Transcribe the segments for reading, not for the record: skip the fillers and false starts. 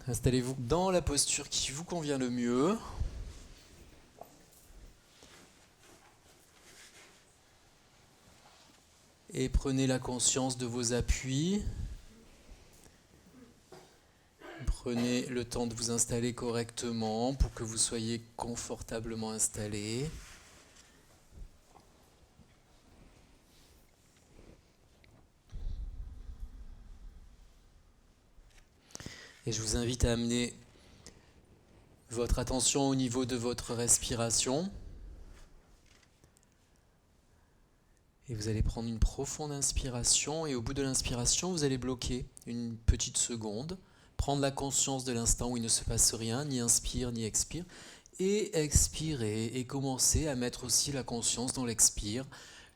Installez-vous dans la posture qui vous convient le mieux. Et prenez la conscience de vos appuis. Prenez le temps de vous installer correctement pour que vous soyez confortablement installé. Et je vous invite à amener votre attention au niveau de votre respiration. Et vous allez prendre une profonde inspiration et au bout de l'inspiration, vous allez bloquer une petite seconde, prendre la conscience de l'instant où il ne se passe rien, ni inspire ni expire, et expirer et commencer à mettre aussi la conscience dans l'expire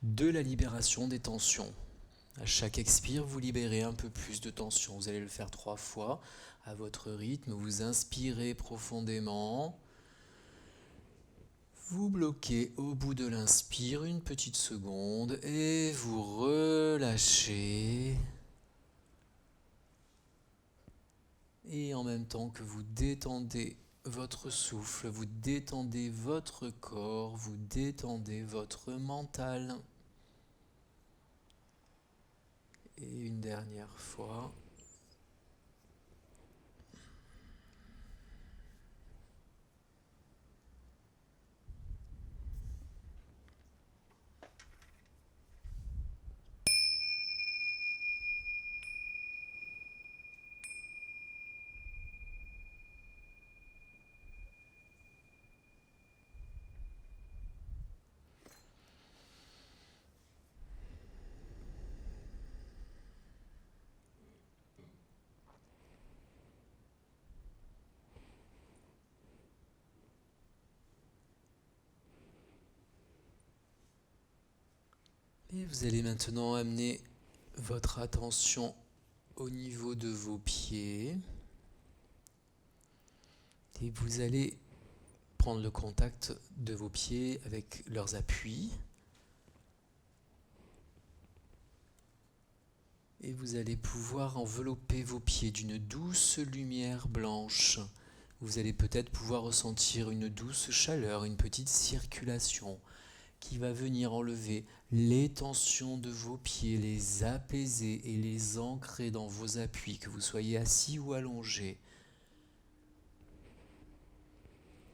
de la libération des tensions. À chaque expire, vous libérez un peu plus de tension. Vous allez le faire 3 fois à votre rythme. Vous inspirez profondément. Vous bloquez au bout de l'inspire une petite seconde et vous relâchez. Et en même temps que vous détendez votre souffle, vous détendez votre corps, vous détendez votre mental. Et une dernière fois. Et vous allez maintenant amener votre attention au niveau de vos pieds. Et vous allez prendre le contact de vos pieds avec leurs appuis. Et vous allez pouvoir envelopper vos pieds d'une douce lumière blanche. Vous allez peut-être pouvoir ressentir une douce chaleur, une petite circulation qui va venir enlever les tensions de vos pieds, les apaiser et les ancrer dans vos appuis, que vous soyez assis ou allongé.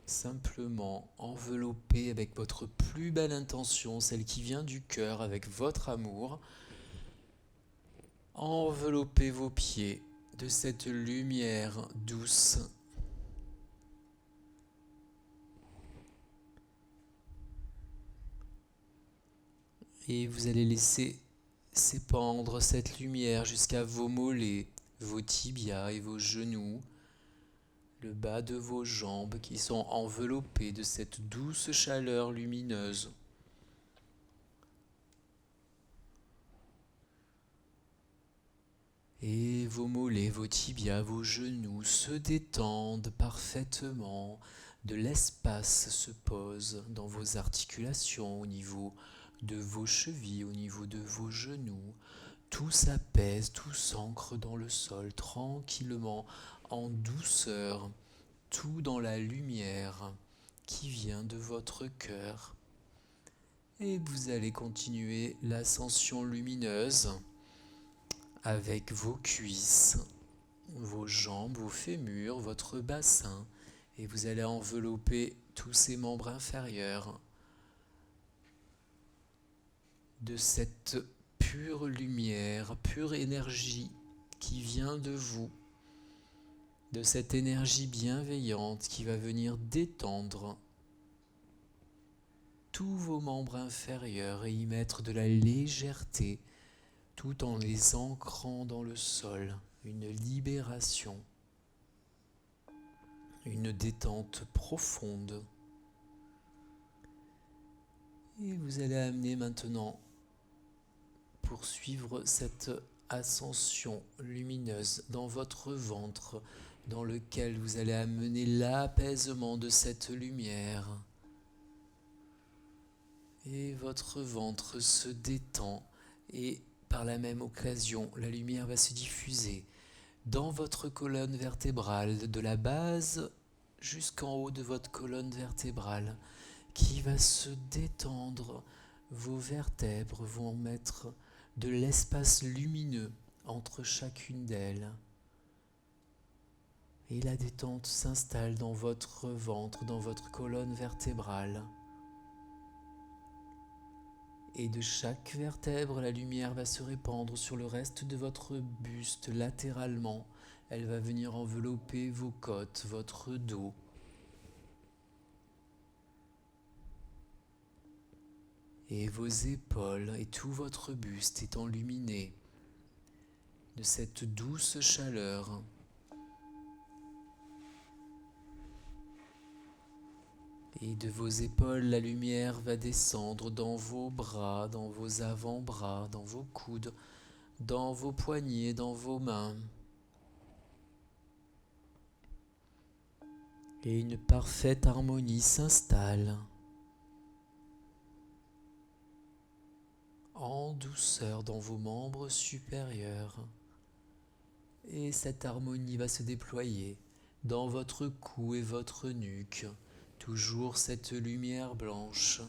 Simplement enveloppez avec votre plus belle intention, celle qui vient du cœur, avec votre amour. Enveloppez vos pieds de cette lumière douce. Et vous allez laisser s'épandre cette lumière jusqu'à vos mollets, vos tibias et vos genoux, le bas de vos jambes qui sont enveloppés de cette douce chaleur lumineuse. Et vos mollets, vos tibias, vos genoux se détendent parfaitement. De l'espace se pose dans vos articulations, au niveau de vos chevilles, au niveau de vos genoux. Tout s'apaise, tout s'ancre dans le sol tranquillement, en douceur, tout dans la lumière qui vient de votre cœur. Et vous allez continuer l'ascension lumineuse avec vos cuisses, vos jambes, vos fémurs, votre bassin, et vous allez envelopper tous ces membres inférieurs de cette pure lumière, pure énergie qui vient de vous, de cette énergie bienveillante qui va venir détendre tous vos membres inférieurs et y mettre de la légèreté tout en les ancrant dans le sol, une libération, une détente profonde. Et vous allez amener maintenant, pour suivre cette ascension lumineuse dans votre ventre, dans lequel vous allez amener l'apaisement de cette lumière. Et votre ventre se détend et par la même occasion, la lumière va se diffuser dans votre colonne vertébrale, de la base jusqu'en haut de votre colonne vertébrale, qui va se détendre. Vos vertèbres vont mettre de l'espace lumineux entre chacune d'elles. Et la détente s'installe dans votre ventre, dans votre colonne vertébrale. Et de chaque vertèbre, la lumière va se répandre sur le reste de votre buste latéralement. Elle va venir envelopper vos côtes, votre dos. Et vos épaules et tout votre buste est enluminé de cette douce chaleur. Et de vos épaules, la lumière va descendre dans vos bras, dans vos avant-bras, dans vos coudes, dans vos poignets, dans vos mains. Et une parfaite harmonie s'installe en douceur dans vos membres supérieurs. Et cette harmonie va se déployer dans votre cou et votre nuque. Toujours cette lumière blanche.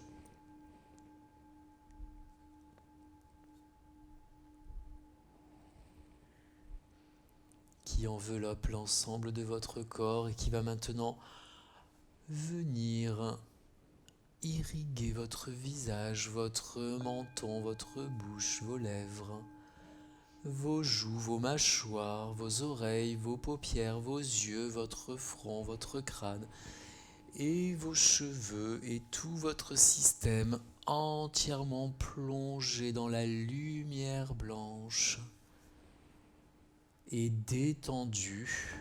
Qui enveloppe l'ensemble de votre corps et qui va maintenant venir irriguer votre visage, votre menton, votre bouche, vos lèvres, vos joues, vos mâchoires, vos oreilles, vos paupières, vos yeux, votre front, votre crâne et vos cheveux et tout votre système entièrement plongé dans la lumière blanche et détendu.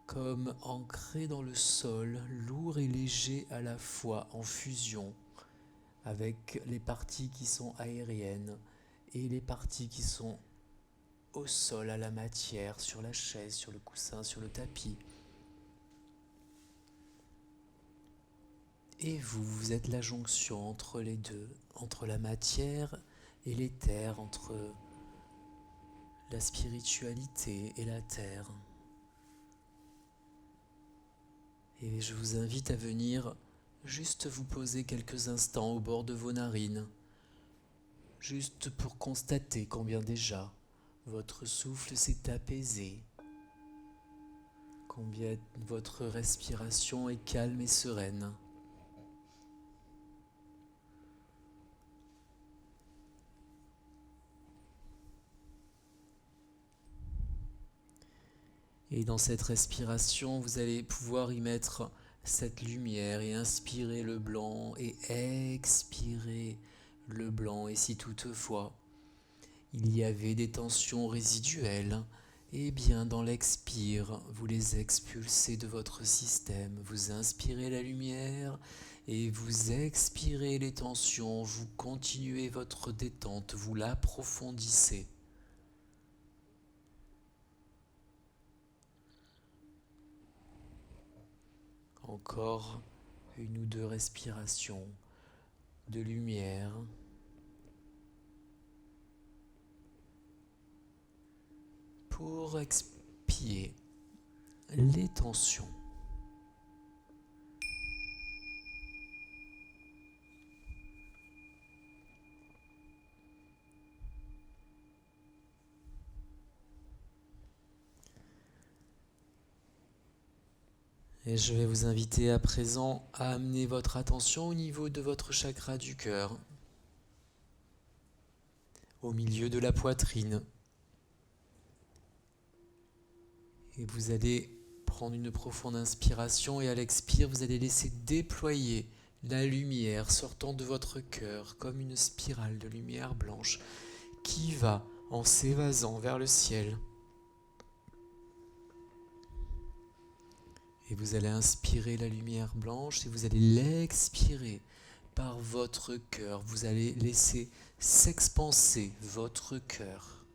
Comme ancré dans le sol, lourd et léger à la fois, en fusion avec les parties qui sont aériennes et les parties qui sont au sol, à la matière, sur la chaise, sur le coussin, sur le tapis. Et vous êtes la jonction entre les deux, entre la matière et l'éther, entre la spiritualité et la terre. Et je vous invite à venir juste vous poser quelques instants au bord de vos narines, juste pour constater combien déjà votre souffle s'est apaisé, combien votre respiration est calme et sereine. Et dans cette respiration, vous allez pouvoir y mettre cette lumière et inspirer le blanc et expirer le blanc. Et si toutefois il y avait des tensions résiduelles, eh bien dans l'expire, vous les expulsez de votre système. Vous inspirez la lumière et vous expirez les tensions. Vous continuez votre détente, vous l'approfondissez. Encore une ou deux respirations de lumière. Pour expier les tensions. Et je vais vous inviter à présent à amener votre attention au niveau de votre chakra du cœur, au milieu de la poitrine. Et vous allez prendre une profonde inspiration et à l'expire, vous allez laisser déployer la lumière sortant de votre cœur comme une spirale de lumière blanche qui va en s'évasant vers le ciel. Et vous allez inspirer la lumière blanche et vous allez l'expirer par votre cœur. Vous allez laisser s'expanser votre cœur.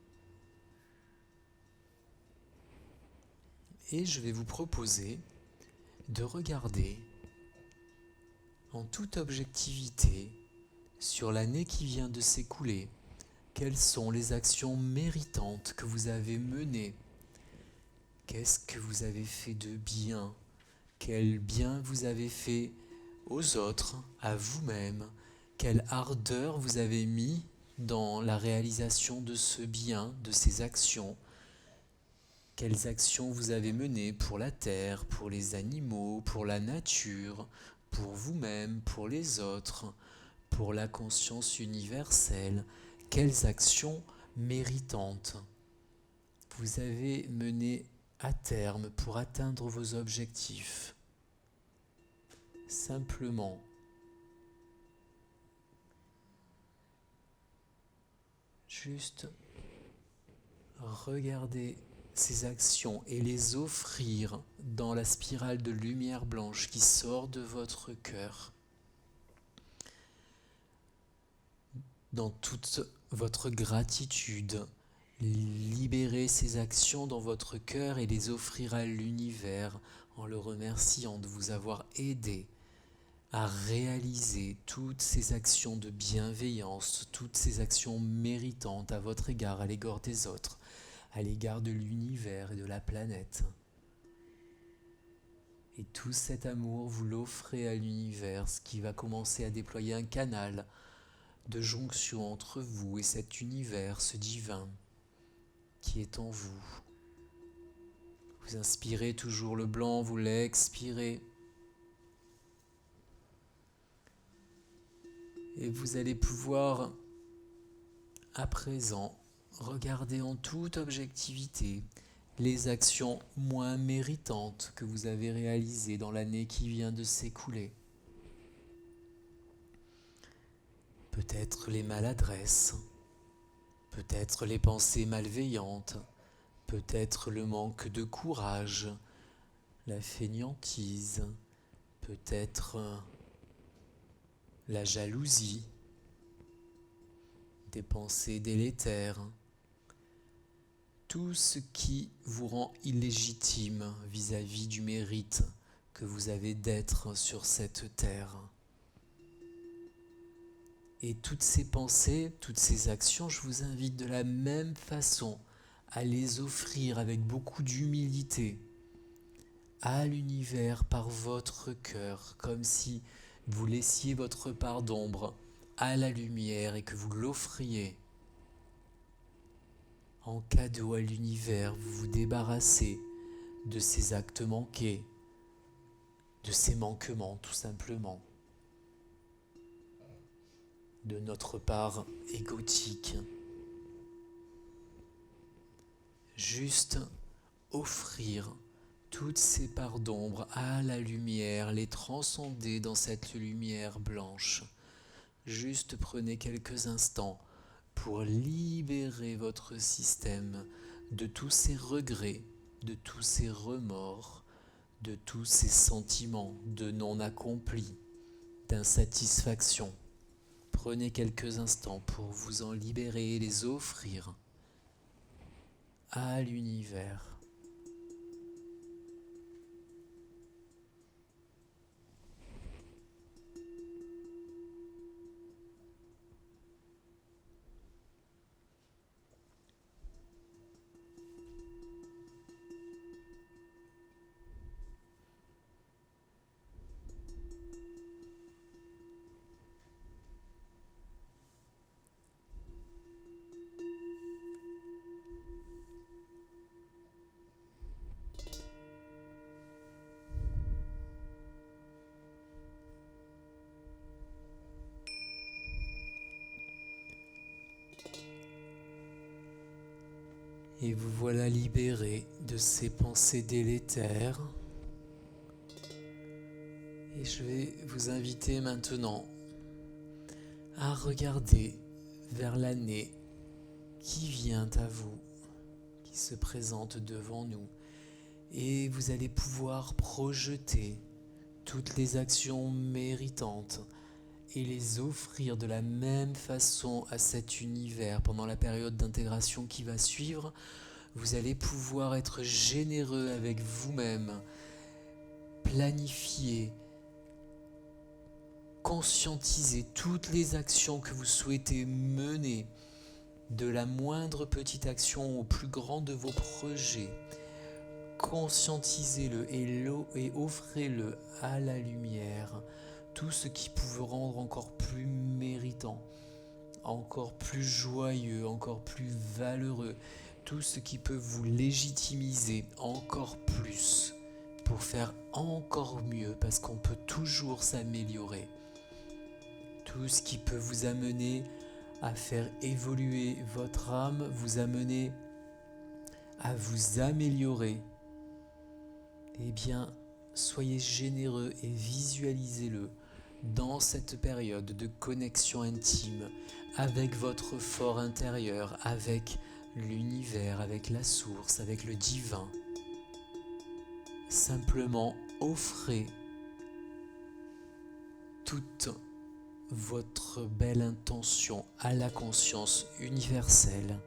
Et je vais vous proposer de regarder en toute objectivité sur l'année qui vient de s'écouler, Quelles sont les actions méritantes que vous avez menées? Qu'est-ce que vous avez fait de bien? Quel bien vous avez fait aux autres, à vous-même? Quelle ardeur vous avez mis dans la réalisation de ce bien, de ces actions? Quelles actions vous avez menées pour la terre, pour les animaux, pour la nature, pour vous-même, pour les autres, pour la conscience universelle? Quelles actions méritantes vous avez menées à terme pour atteindre vos objectifs? Simplement, juste regarder ces actions et les offrir dans la spirale de lumière blanche qui sort de votre cœur, dans toute votre gratitude. Libérez ces actions dans votre cœur et les offrir à l'univers en le remerciant de vous avoir aidé à réaliser toutes ces actions de bienveillance, toutes ces actions méritantes à votre égard, à l'égard des autres, à l'égard de l'univers et de la planète. Et tout cet amour, vous l'offrez à l'univers, ce qui va commencer à déployer un canal de jonction entre vous et cet univers, ce divin qui est en vous. Vous inspirez toujours le blanc, vous l'expirez. Et vous allez pouvoir, à présent, regarder en toute objectivité les actions moins méritantes que vous avez réalisées dans l'année qui vient de s'écouler. Peut-être les maladresses, peut-être les pensées malveillantes, peut-être le manque de courage, la fainéantise, peut-être la jalousie, des pensées délétères, tout ce qui vous rend illégitime vis-à-vis du mérite que vous avez d'être sur cette terre. Et toutes ces pensées, toutes ces actions, je vous invite de la même façon à les offrir avec beaucoup d'humilité à l'univers par votre cœur, comme si vous laissiez votre part d'ombre à la lumière et que vous l'offriez en cadeau à l'univers. Vous vous débarrassez de ces actes manqués, de ces manquements tout simplement, de notre part égotique. Juste offrir toutes ces parts d'ombre à la lumière, les transcender dans cette lumière blanche. Juste prenez quelques instants pour libérer votre système de tous ces regrets, de tous ces remords, de tous ces sentiments de non-accompli, d'insatisfaction. Prenez quelques instants pour vous en libérer et les offrir à l'univers. Et vous voilà libéré de ces pensées délétères. Et je vais vous inviter maintenant à regarder vers l'année qui vient à vous, qui se présente devant nous. Et vous allez pouvoir projeter toutes les actions méritantes et les offrir de la même façon à cet univers pendant la période d'intégration qui va suivre. Vous allez pouvoir être généreux avec vous-même, planifier, conscientiser toutes les actions que vous souhaitez mener de la moindre petite action au plus grand de vos projets. Conscientisez-le et offrez-le à la lumière, tout ce qui peut rendre encore plus méritant, encore plus joyeux, encore plus valeureux, tout ce qui peut vous légitimiser encore plus pour faire encore mieux, parce qu'on peut toujours s'améliorer. Tout ce qui peut vous amener à faire évoluer votre âme, vous amener à vous améliorer, eh bien, soyez généreux et visualisez-le dans cette période de connexion intime avec votre fort intérieur, avec l'univers, avec la source, avec le divin. Simplement offrez toute votre belle intention à la conscience universelle.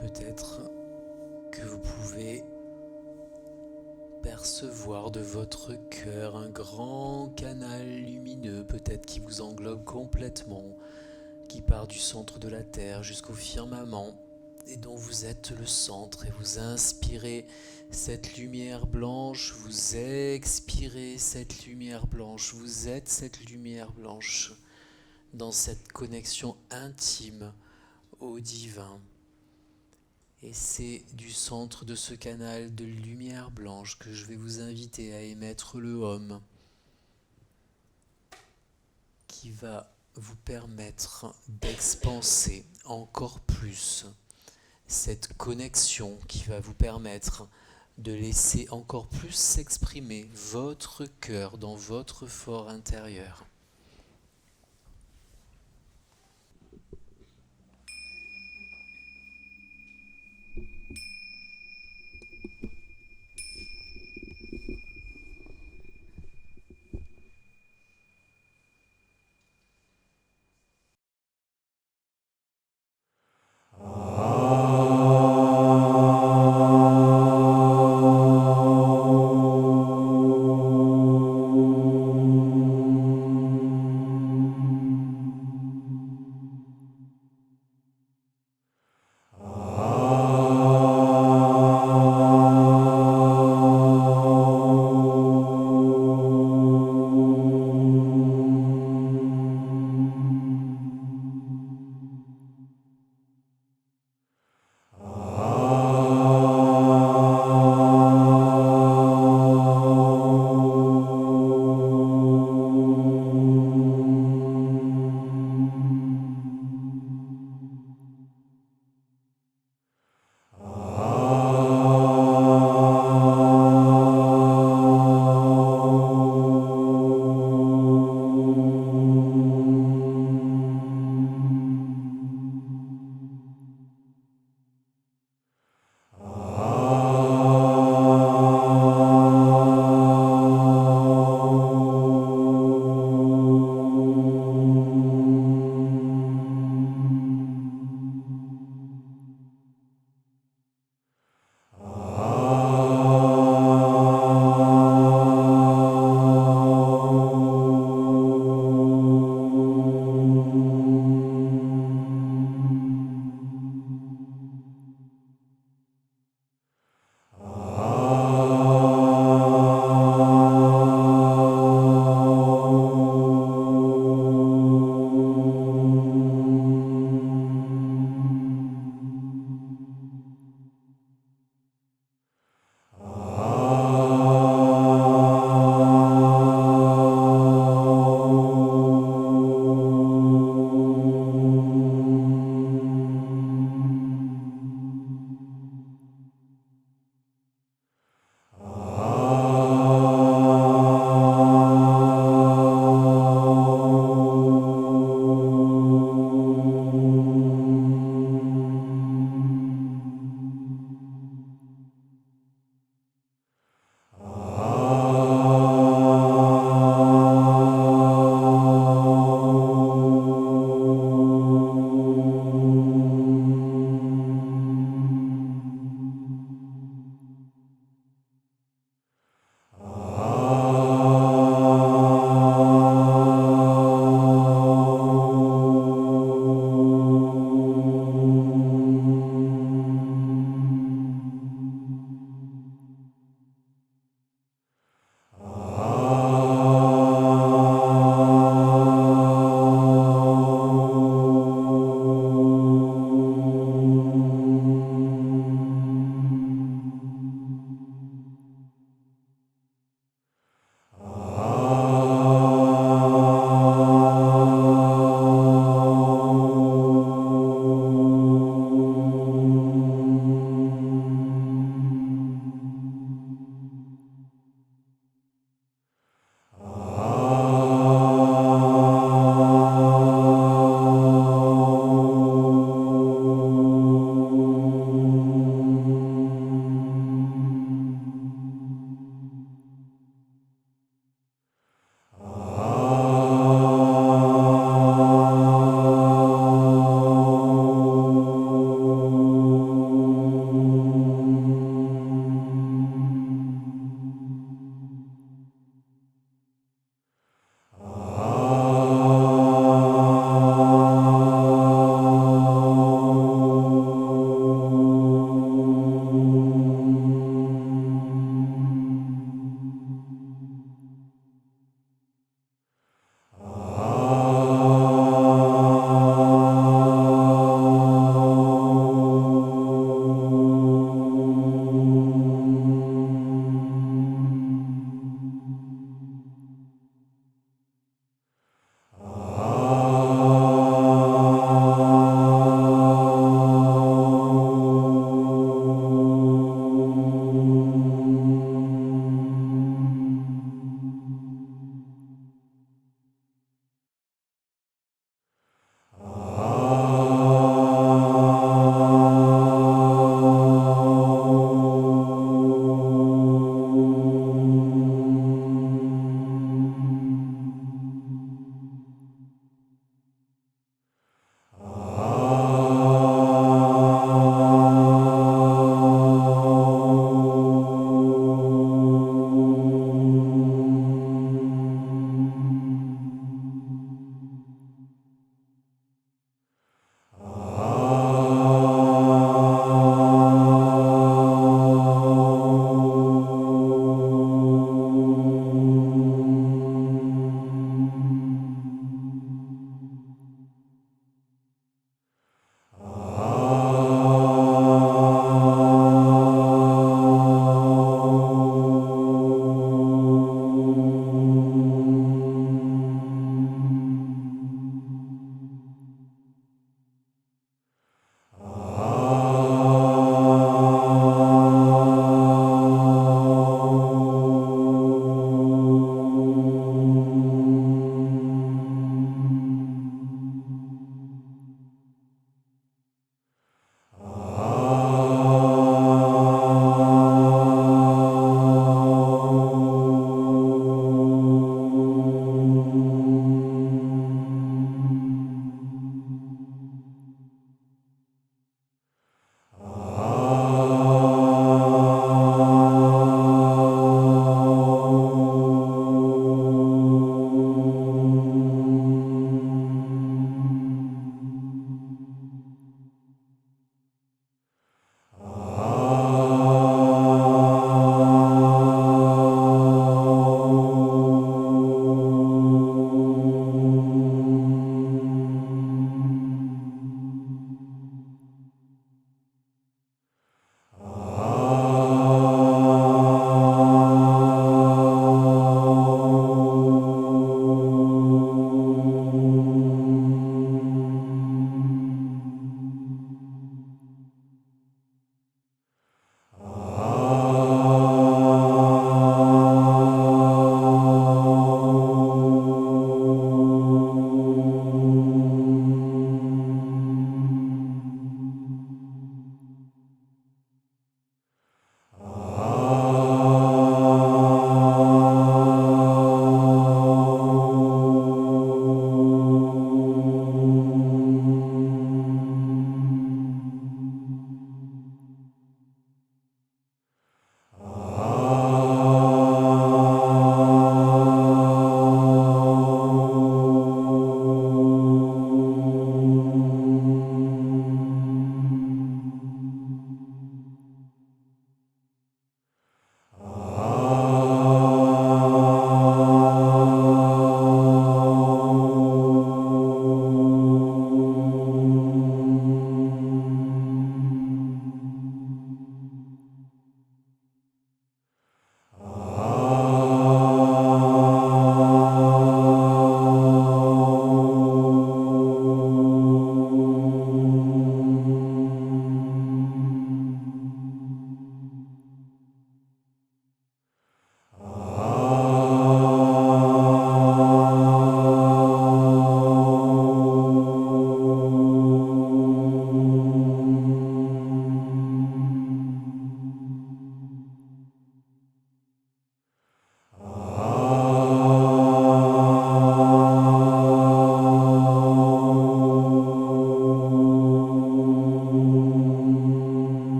peut-être que vous pouvez percevoir de votre cœur un grand canal lumineux, peut-être qui vous englobe complètement, qui part du centre de la Terre jusqu'au firmament et dont vous êtes le centre, et vous inspirez cette lumière blanche, vous expirez cette lumière blanche, vous êtes cette lumière blanche dans cette connexion intime au divin. Et c'est du centre de ce canal de lumière blanche que je vais vous inviter à émettre le Om, qui va vous permettre d'expanser encore plus cette connexion, qui va vous permettre de laisser encore plus s'exprimer votre cœur dans votre fort intérieur.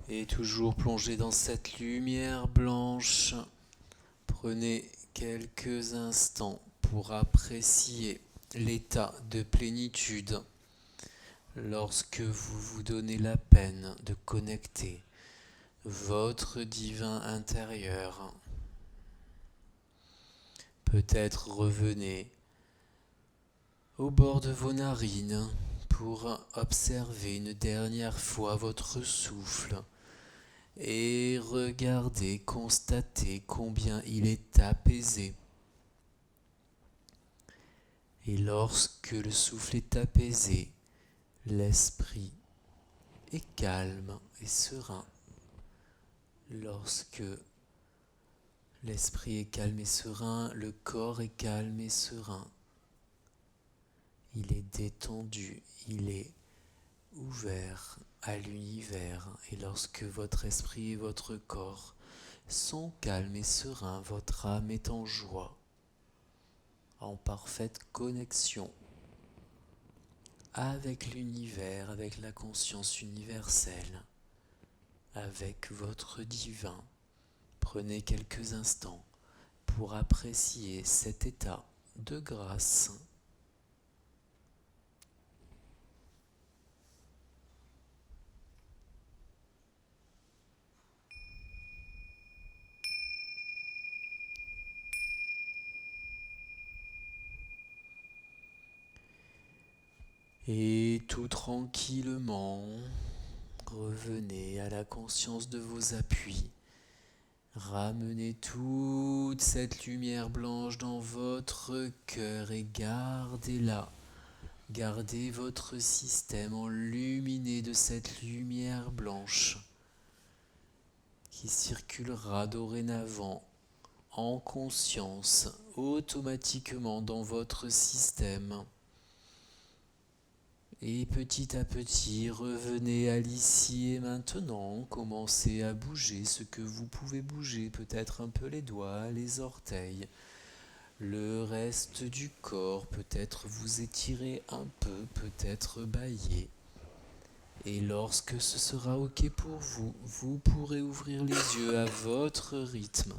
Et toujours plongé dans cette lumière blanche, prenez quelques instants pour apprécier l'état de plénitude lorsque vous vous donnez la peine de connecter votre divin intérieur. Peut-être revenez au bord de vos narines pour observer une dernière fois votre souffle et regardez, constatez combien il est apaisé. Et lorsque le souffle est apaisé, l'esprit est calme et serein. Lorsque l'esprit est calme et serein, le corps est calme et serein. Il est détendu, il est ouvert à l'univers. Et lorsque votre esprit et votre corps sont calmes et sereins, votre âme est en joie, en parfaite connexion avec l'univers, avec la conscience universelle, avec votre divin. Prenez quelques instants pour apprécier cet état de grâce. Et tout tranquillement, revenez à la conscience de vos appuis. Ramenez toute cette lumière blanche dans votre cœur et gardez-la. Gardez votre système enluminé de cette lumière blanche qui circulera dorénavant en conscience automatiquement dans votre système. Et petit à petit, revenez à l'ici et maintenant, commencez à bouger ce que vous pouvez bouger, peut-être un peu les doigts, les orteils, le reste du corps, peut-être vous étirez un peu, peut-être bâiller. Et lorsque ce sera OK pour vous, vous pourrez ouvrir les yeux à votre rythme.